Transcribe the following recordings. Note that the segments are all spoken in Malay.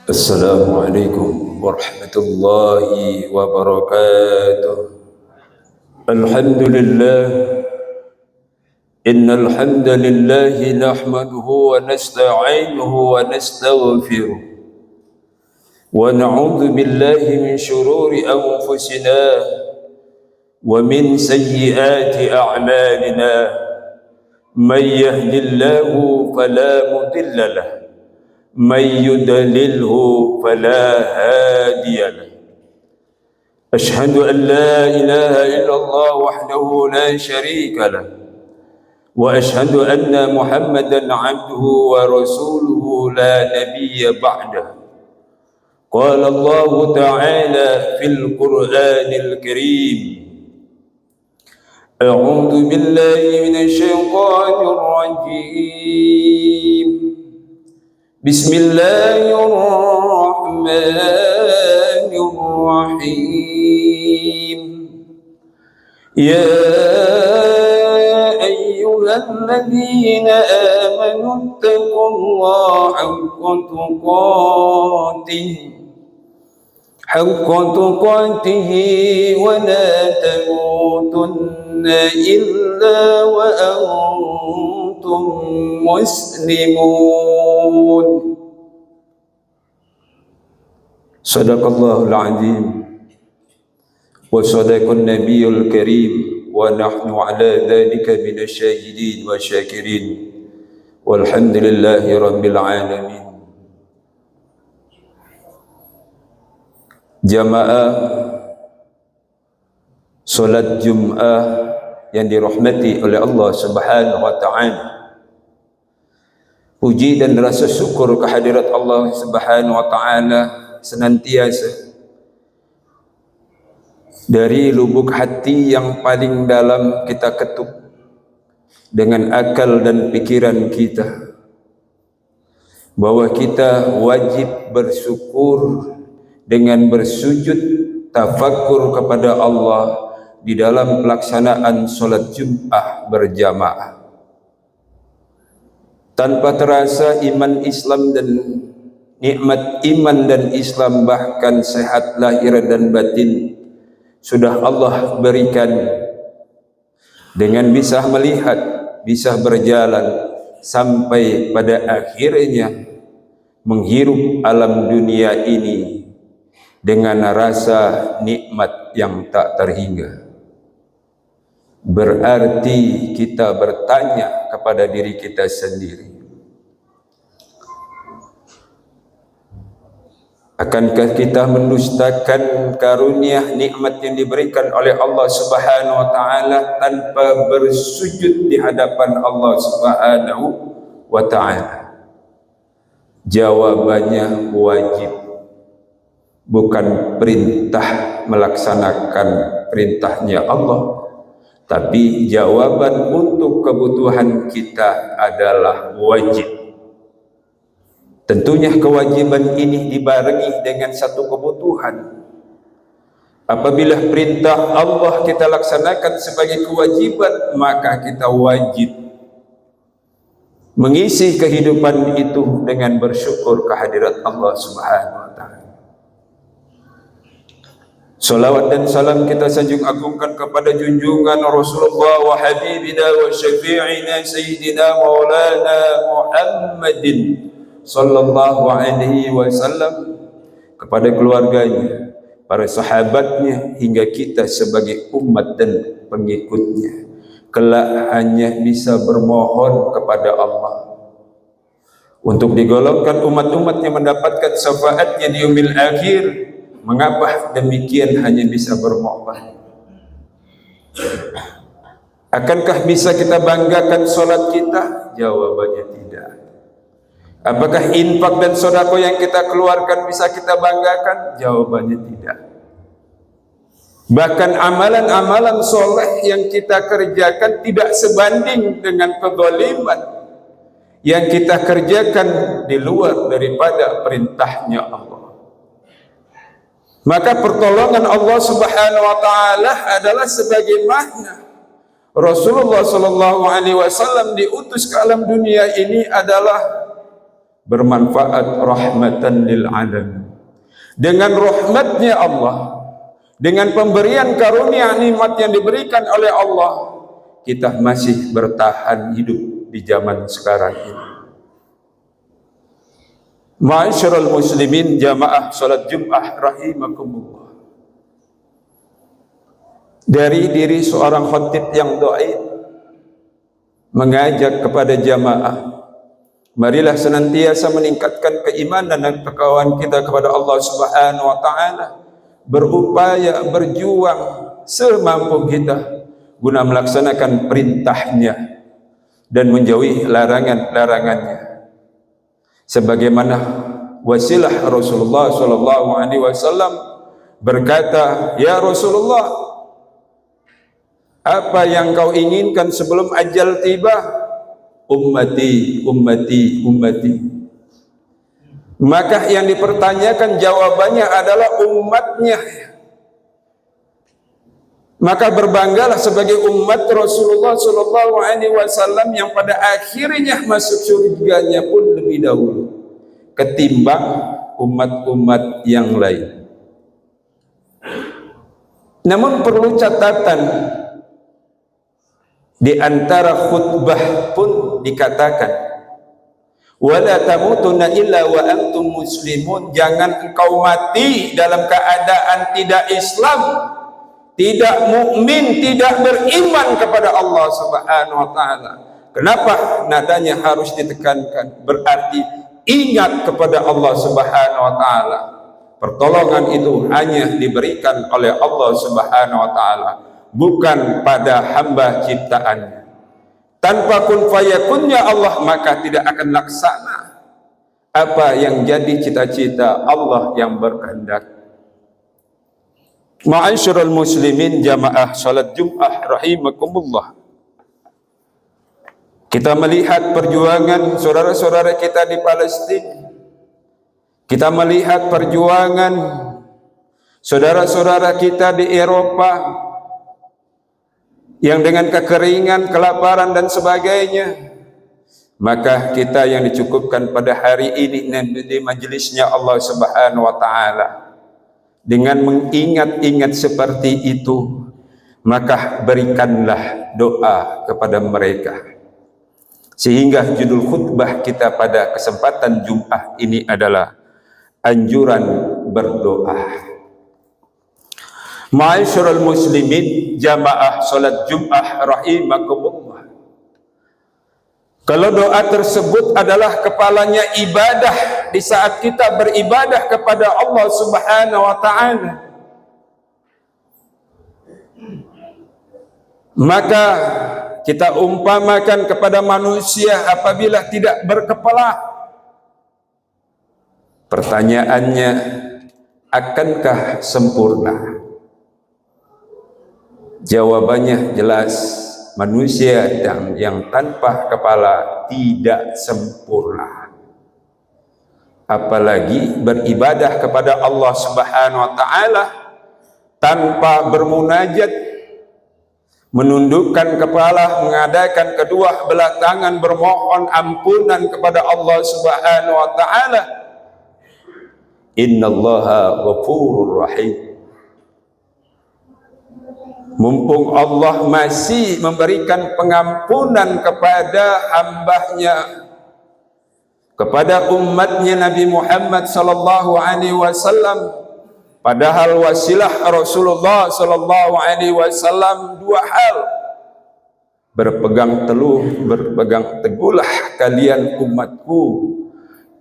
Assalamualaikum warahmatullahi wabarakatuh. Alhamdulillah, innal hamdalillah nahmaduhu wa nasta'inuhu wa nastaghfiruh wa na'udzu billahi min shururi anfusina wa min sayyiati a'malina. Man yahdihillahu fala mudilla lahu من يضلله فلا هادي له. أشهد أن لا إله إلا الله وحده لا شريك له وأشهد أن محمدا عبده ورسوله لا نبي بعده. قال الله تعالى في القرآن الكريم: أعوذ بالله من الشيطان الرجيم. بسم الله الرحمن الرحيم. يا أيها الذين آمنوا اتقوا الله حق تقاته ولا تموتن إلا وأنتم مسلمون. Sadaqallahul azim wa sadaqan nabiyul karim wa nahnu ala dhalika minasyahidin wa syakirin walhamdulillahi rabbil alamin. Jamaah salat Jum'ah yang dirahmati oleh Allah Subhanahu wa ta'ala, puji dan rasa syukur kehadirat Allah Subhanahu wa ta'ala senantiasa dari lubuk hati yang paling dalam kita ketuk dengan akal dan pikiran kita, bahwa kita wajib bersyukur dengan bersujud tafakkur kepada Allah di dalam pelaksanaan solat Jum'ah berjamaah. Tanpa terasa iman Islam dan nikmat iman dan Islam, bahkan sehat lahir dan batin, sudah Allah berikan dengan bisa melihat, bisa berjalan sampai pada akhirnya menghirup alam dunia ini dengan rasa nikmat yang tak terhingga. Berarti kita bertanya kepada diri kita sendiri, akankah kita mendustakan karunia nikmat yang diberikan oleh Allah Subhanahu wa ta'ala tanpa bersujud di hadapan Allah Subhanahu wa ta'ala? Jawabannya wajib, bukan perintah melaksanakan perintahnya Allah, tapi jawaban untuk kebutuhan kita adalah wajib. Tentunya kewajiban ini dibarengi dengan satu kebutuhan. Apabila perintah Allah kita laksanakan sebagai kewajiban, maka kita wajib mengisi kehidupan itu dengan bersyukur kehadirat Allah Subhanahu wa ta'ala. Salawat dan salam kita sanjung agungkan kepada junjungan Rasulullah wa habibina wa syafi'ina sayyidina maulana Muhammadin sallallahu alaihi wasallam, kepada keluarganya, para sahabatnya, hingga kita sebagai umat dan pengikutnya kelak hanya bisa bermohon kepada Allah untuk digolongkan umat-umat yang mendapatkan syafaatnya di yaumil akhir. Mengapa demikian hanya bisa bermohon? Akankah bisa kita banggakan solat kita? Jawabannya tidak. Apakah infak dan sedekah yang kita keluarkan bisa kita banggakan? Jawabannya tidak. Bahkan amalan-amalan soleh yang kita kerjakan tidak sebanding dengan kezaliman yang kita kerjakan di luar daripada perintahnya Allah. Maka pertolongan Allah Subhanahu wa ta'ala adalah sebagaimana Rasulullah sallallahu alaihi wasallam diutus ke alam dunia ini adalah bermanfaat, rahmatan lil alamin. Dengan rahmatnya Allah, dengan pemberian karunia nikmat yang diberikan oleh Allah, kita masih bertahan hidup di zaman sekarang ini. Ma'asyiral muslimin, jamaah salat Jumat rahimakumullah. Dari diri seorang khatib yang dhaif mengajak kepada jamaah, marilah senantiasa meningkatkan keimanan dan ketakwaan kita kepada Allah Subhanahu wa taala, berupaya berjuang semampu kita guna melaksanakan perintahnya dan menjauhi larangan-larangannya. Sebagaimana wasilah Rasulullah sallallahu alaihi wasallam berkata, "Ya Rasulullah, apa yang kau inginkan sebelum ajal tiba?" Ummati, ummati, ummati. Maka yang dipertanyakan jawabannya adalah umatnya. Maka berbanggalah sebagai umat Rasulullah sallallahu alaihi wasallam yang pada akhirnya masuk surganya pun lebih dahulu ketimbang umat-umat yang lain. Namun perlu catatan, di antara khutbah pun dikatakan, wala tamutunna illa wa antum muslimun, jangan engkau mati dalam keadaan tidak Islam, tidak mukmin, tidak beriman kepada Allah Subhanahu wa taala. Kenapa nadanya harus ditekankan? Berarti ingat kepada Allah Subhanahu wa taala. Pertolongan itu hanya diberikan oleh Allah Subhanahu wa taala, bukan pada hamba ciptaannya. Tanpa kun fayakunnya Allah, maka tidak akan laksana apa yang jadi cita-cita Allah yang berkehendak. Ma'asyiral muslimin, jamaah salat Jumat rahimakumullah. Kita melihat perjuangan saudara-saudara kita di Palestina. Kita melihat perjuangan saudara-saudara kita di Eropa yang dengan kekeringan, kelaparan dan sebagainya. Maka kita yang dicukupkan pada hari ini di majelisnya Allah Subhanahu wa taala dengan mengingat-ingat seperti itu, maka berikanlah doa kepada mereka. Sehingga judul khutbah kita pada kesempatan Jumat ini adalah anjuran berdoa. Ma'asyiral muslimin, jamaah salat Jumat rahimakumullah. Kalau doa tersebut adalah kepalanya ibadah di saat kita beribadah kepada Allah Subhanahu wa taala, maka kita umpamakan kepada manusia apabila tidak berkepala. Pertanyaannya, akankah sempurna? Jawabannya jelas, manusia yang tanpa kepala tidak sempurna. Apalagi beribadah kepada Allah Subhanahu wa taala tanpa bermunajat, menundukkan kepala, mengadakan kedua belah tangan bermohon ampunan kepada Allah Subhanahu wa taala. Innallaha ghafurur rahim. Mumpung Allah masih memberikan pengampunan kepada hambanya, kepada umatnya Nabi Muhammad sallallahu alaihi wasallam, padahal wasilah Rasulullah sallallahu alaihi wasallam dua hal: berpegang teguhlah kalian umatku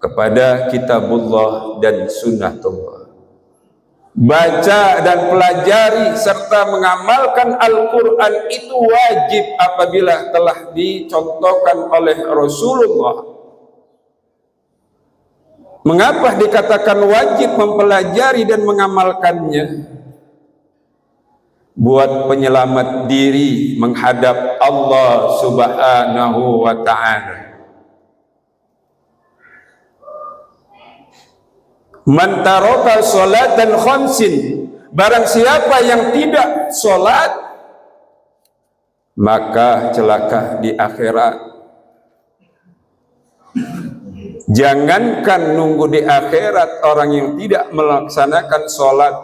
kepada kitabullah dan sunnatullah. Baca dan pelajari serta mengamalkan Al-Quran itu wajib apabila telah dicontohkan oleh Rasulullah. Mengapa dikatakan wajib mempelajari dan mengamalkannya? Buat penyelamat diri menghadap Allah Subhanahu wa ta'ala. Man taraka salatan khamsin, barang siapa yang tidak salat maka celaka di akhirat. Jangankan nunggu di akhirat, orang yang tidak melaksanakan sholat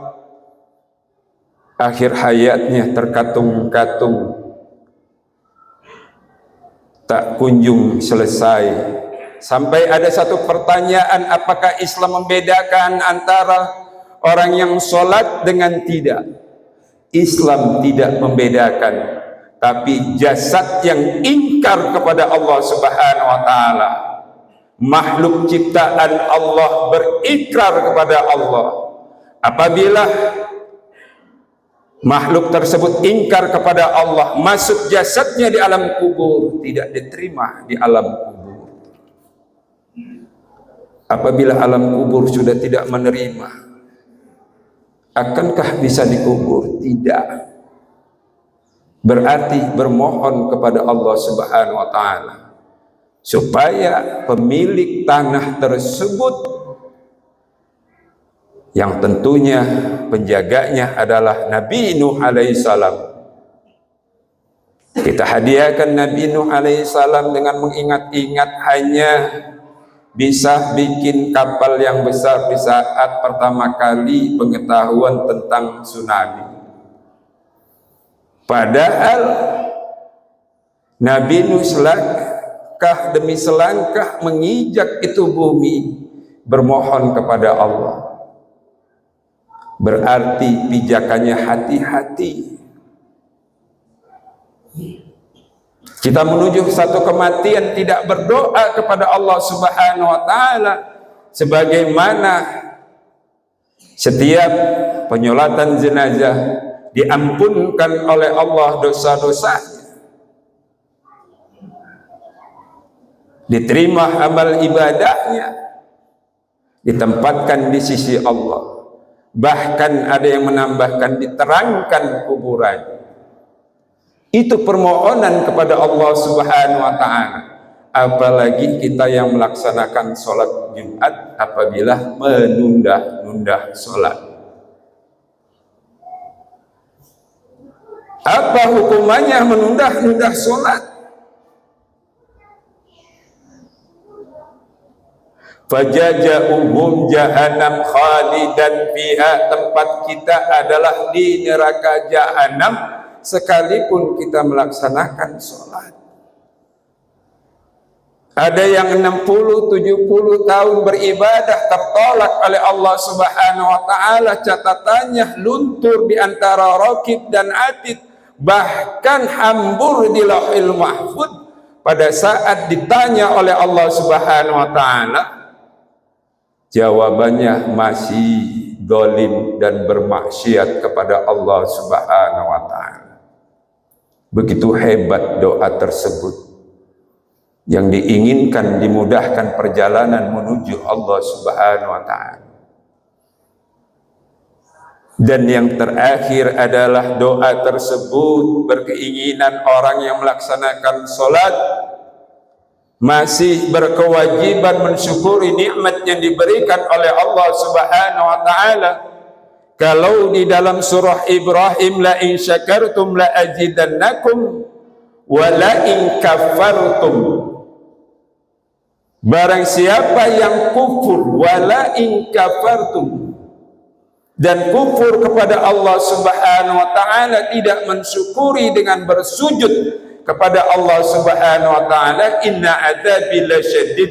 akhir hayatnya terkatung-katung, tak kunjung selesai. Sampai ada satu pertanyaan, apakah Islam membedakan antara orang yang sholat dengan tidak? Islam tidak membedakan, tapi jasad yang ingkar kepada Allah Subhanahu wa Ta'ala, makhluk ciptaan Allah berikrar kepada Allah. Apabila makhluk tersebut ingkar kepada Allah, masuk jasadnya di alam kubur, tidak diterima di alam kubur. Apabila alam kubur sudah tidak menerima, akankah bisa dikubur? Tidak. Berarti bermohon kepada Allah Subhanahu wa Ta'ala supaya pemilik tanah tersebut, yang tentunya penjaganya adalah Nabi Nuh alaihissalam, kita hadiahkan Nabi Nuh alaihissalam dengan mengingat-ingat hanya bisa bikin kapal yang besar di saat pertama kali pengetahuan tentang tsunami. Padahal Nabi Nuh selangkah demi selangkah menginjak itu bumi, bermohon kepada Allah. Berarti pijakannya hati-hati. Kita menuju satu kematian tidak berdoa kepada Allah Subhanahu wa Ta'ala, sebagaimana setiap penyolatan jenazah diampunkan oleh Allah dosa-dosanya, diterima amal ibadahnya, ditempatkan di sisi Allah. Bahkan ada yang menambahkan diterangkan kuburan. Itu permohonan kepada Allah Subhanahu wa Ta'ala. Apalagi kita yang melaksanakan sholat Jumat apabila menunda-nunda sholat. Apa hukumannya menunda-nunda sholat? Fajaja'uhum jahannam khalidan fiha, tempat kita adalah di neraka jahannam sekalipun kita melaksanakan sholat. Ada yang 60-70 tahun beribadah tertolak oleh Allah Subhanahu wa Ta'ala, catatannya luntur di antara raqib dan atid, bahkan hambur di Lauhil Mahfuz. Pada saat ditanya oleh Allah Subhanahu wa Ta'ala, jawabannya masih zalim dan bermaksiat kepada Allah Subhanahu wa Ta'ala. Begitu hebat doa tersebut, yang diinginkan dimudahkan perjalanan menuju Allah Subhanahu wa Ta'ala. Dan yang terakhir adalah doa tersebut berkeinginan orang yang melaksanakan sholat masih berkewajiban mensyukuri nikmat yang diberikan oleh Allah Subhanahu wa Ta'ala. Kalau di dalam surah Ibrahim, la in syakartum la azidannakum wa la in kafartum, barang siapa yang kufur, wa la in kafartum, dan kufur kepada Allah Subhanahu wa Ta'ala, tidak mensyukuri dengan bersujud kepada Allah Subhanahu wa Ta'ala, inna adzabi lasyadid,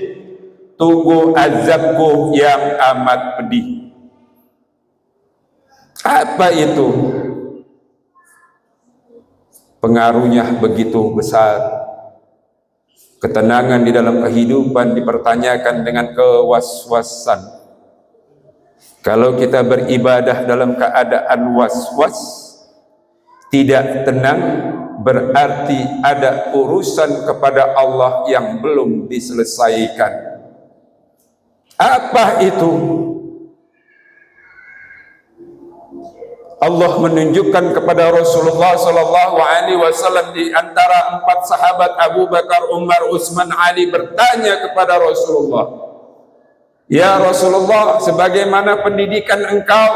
tunggu azabku yang amat pedih. Apa itu? Pengaruhnya begitu besar. Ketenangan di dalam kehidupan dipertanyakan dengan kewaswasan. Kalau kita beribadah dalam keadaan was-was, tidak tenang, berarti ada urusan kepada Allah yang belum diselesaikan. Apa itu? Allah menunjukkan kepada Rasulullah sallallahu alaihi wasallam, di antara 4 sahabat Abu Bakar, Umar, Utsman, Ali bertanya kepada Rasulullah, "Ya Rasulullah, sebagaimana pendidikan engkau,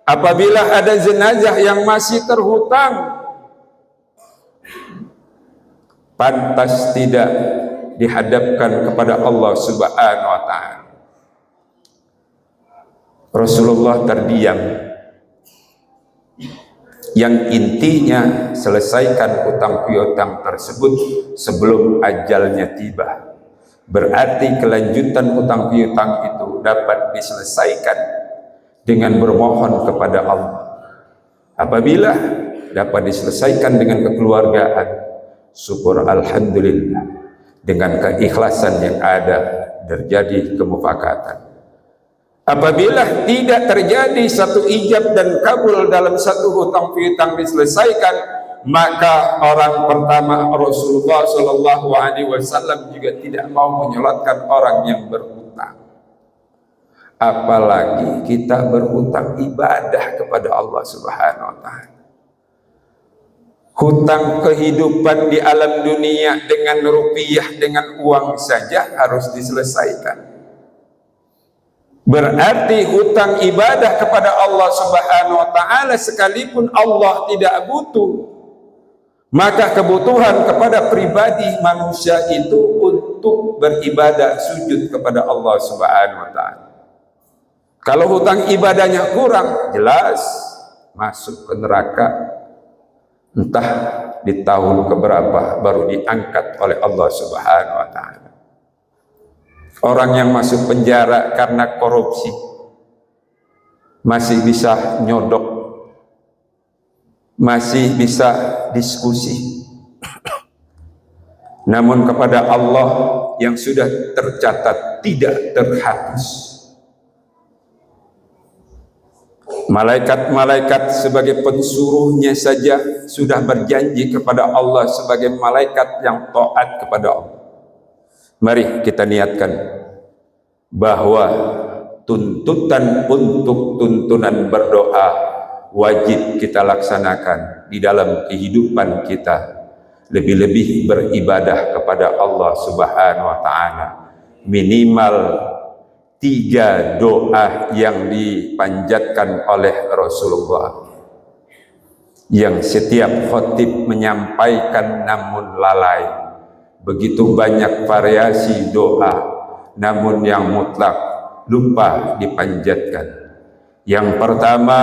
apabila ada jenazah yang masih terhutang, pantas tidak dihadapkan kepada Allah Subhanahu wa taala. Rasulullah terdiam, yang intinya selesaikan hutang piutang tersebut sebelum ajalnya tiba. Berarti kelanjutan hutang piutang itu dapat diselesaikan dengan bermohon kepada Allah. Apabila dapat diselesaikan dengan kekeluargaan, syukur alhamdulillah. Dengan keikhlasan yang ada terjadi kemufakatan. Apabila tidak terjadi satu ijab dan kabul dalam satu hutang piutang diselesaikan, maka orang pertama Rasulullah Shallallahu Alaihi Wasallam juga tidak mau menyolatkan orang yang berhutang. Apalagi kita berhutang ibadah kepada Allah Subhanahu Wa Taala. Hutang kehidupan di alam dunia dengan rupiah, dengan uang saja harus diselesaikan. Berarti hutang ibadah kepada Allah Subhanahu wa taala sekalipun Allah tidak butuh, maka kebutuhan kepada pribadi manusia itu untuk beribadah sujud kepada Allah Subhanahu wa taala. Kalau hutang ibadahnya kurang, jelas masuk ke neraka, entah di tahun keberapa baru diangkat oleh Allah Subhanahu wa taala. Orang yang masuk penjara karena korupsi masih bisa nyodok, masih bisa diskusi. Namun kepada Allah yang sudah tercatat tidak terhapus. Malaikat-malaikat sebagai pensuruhnya saja sudah berjanji kepada Allah sebagai malaikat yang taat kepada Allah. Mari kita niatkan bahwa tuntutan untuk tuntunan berdoa wajib kita laksanakan di dalam kehidupan kita. Lebih-lebih beribadah kepada Allah Subhanahu wa taala. Minimal 3 doa yang dipanjatkan oleh Rasulullah, yang setiap khatib menyampaikan namun lalai. Begitu banyak variasi doa, namun yang mutlak lupa dipanjatkan. Yang pertama,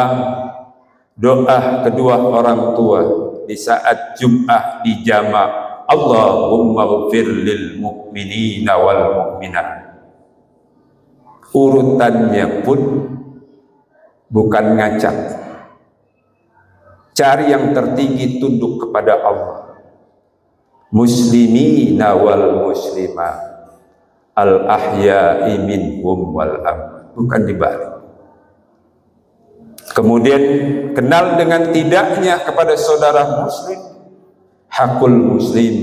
doa kedua orang tua di saat Jum'ah di jama', Allahumma ghfir lil mu'minina wal mu'minat. Urutannya pun bukan ngacak. Cari yang tertinggi, tunduk kepada Allah. Muslimina wal muslimah, al ahya'i minhum wal amwat, bukan dibalik. Kemudian kenal dengan tidaknya kepada saudara muslim, hakul muslim,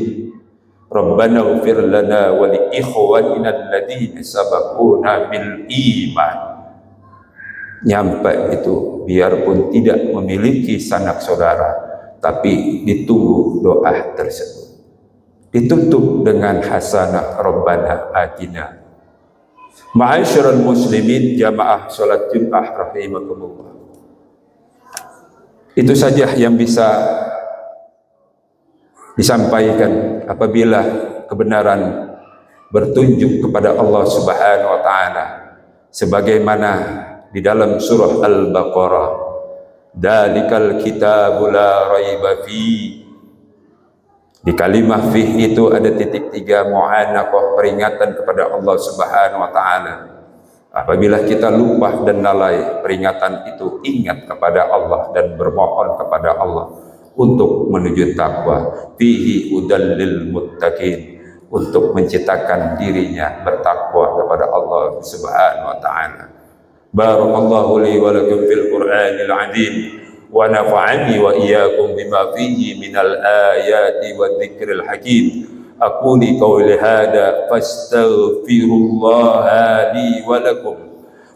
Rabbana ighfir lana wa li ikhwanina alladziina sabaquna bil iman. Nyampe itu biarpun tidak memiliki sanak saudara, tapi ditunggu doa tersebut. Ditutup dengan hasanah Rabbana atina. Ma'asyiral muslimin jamaah salat Jumat rahimakumullah. Itu saja yang bisa disampaikan apabila kebenaran bertunjuk kepada Allah Subhanahu wa taala sebagaimana di dalam surah Al-Baqarah, dalikal kitabu la raiba fi. Di kalimah fih itu ada titik 3 mu'anaqah, peringatan kepada Allah Subhanahu wa taala. Apabila kita lupa dan lalai peringatan itu, ingat kepada Allah dan bermohon kepada Allah untuk menuju takwa. Fihi udal lil muttaqin, untuk menciptakan dirinya bertakwa kepada Allah Subhanahu wa taala. Barakallahu li wa lakum fil Qur'anil 'azim. ونفعني وإياكم بما فيه من الآيات والذكر الحكيم. أقول قولي هذا فاستغفر الله لي ولكم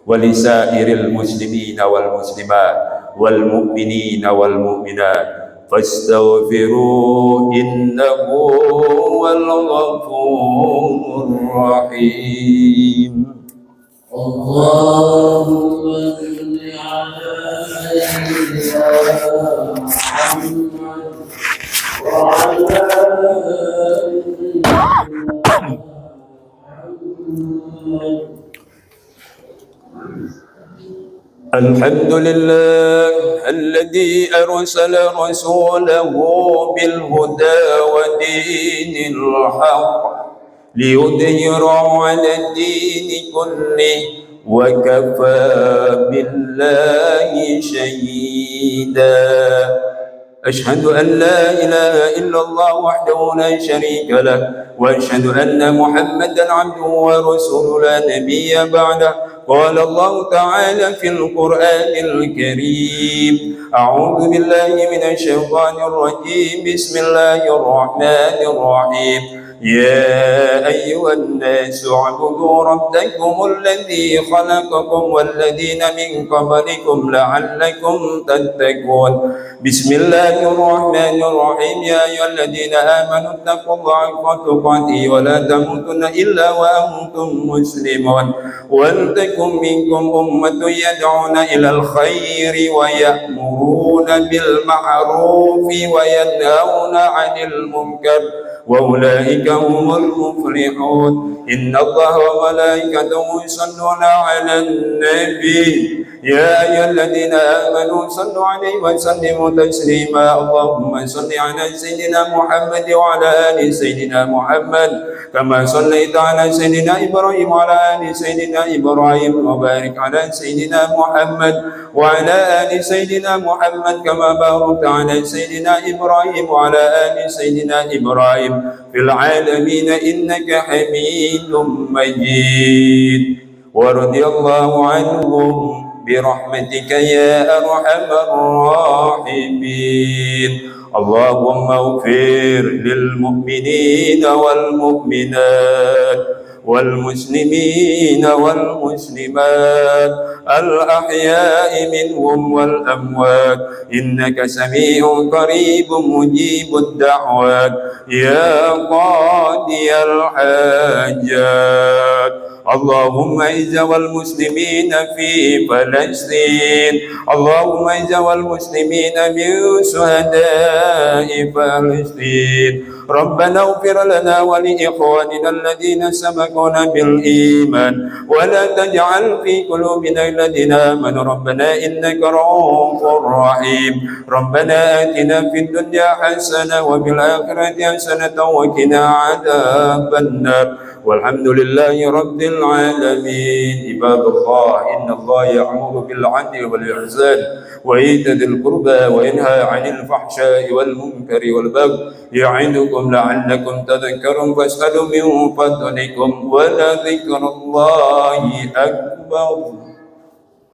ولسائر المسلمين والمسلمات والمؤمنين والمؤمنات فاستغفروه إنه هو الغفور الرحيم. اللهم صل على سيدنا محمد وعلى آله الحمد لله الذي أرسل رسوله بالهدى ودين الحق ليظهره على الدين كله وكفى بالله شهيدا. أشهد أن لا إله إلا الله وحده لا شريك له وأشهد أن محمدا عبده ورسوله لا نبي بعده. قال الله تعالى في القرآن الكريم: أعوذ بالله من الشيطان الرجيم، بسم الله الرحمن الرحيم. يا أيها الناس اعبدوا ربكم الذي خلقكم والذين من قبلكم لعلكم تتقون. بسم الله الرحمن الرحيم. يا أيها الذين آمنوا اتقوا الله حق تقاته ولا تموتن إلا وأنتم مسلمون. ولتكن منكم أمة يدعون إلى الخير ويأمرون بالمعروف وينهون عن المنكر وأولئك هم المفلحون. إن الله وملائكته يصلون على النبي. يا أيها الذين آمنوا صلوا عليه وسلموا تسليما. اللهم صل على سيدنا محمد وعلى آل سيدنا محمد كما صليت على سيدنا إبراهيم وعلى آل سيدنا إبراهيم وبارك على سيدنا محمد وعلى آل سيدنا محمد كما باركت على سيدنا إبراهيم وعلى آل سيدنا إبراهيم في العالمين إنك حميد مجيد. ورضي الله عنهم برحمتك يا أرحم الراحمين. اللهم اغفر للمؤمنين والمؤمنات والمسلمين والمسلمات الأحياء منهم والأموات إنك سميع قريب مجيب الدعوات يا قاضي الحاجات. اللهم اعز المسلمين في فلسطين. اللهم اعز المسلمين من شهداء فلسطين. ربنا اغفر لنا ولإخواننا الذين سبقونا بالإيمان ولا تجعل في قلوبنا الذين آمنوا ربنا إنك رؤوف رحيم. ربنا آتنا في الدنيا حسنة وفي الآخرة حسنة وقنا عذاب النار. والحمد لله رب العالمين. عباد الله، إن الله يأمر بالعدل والإحسان وإيتاء ذي القربى وينهى عن الفحشاء والمنكر والبغي يعظكم لعلكم تذكرون. فاسألوا من فضلكم ولذكر الله أكبر.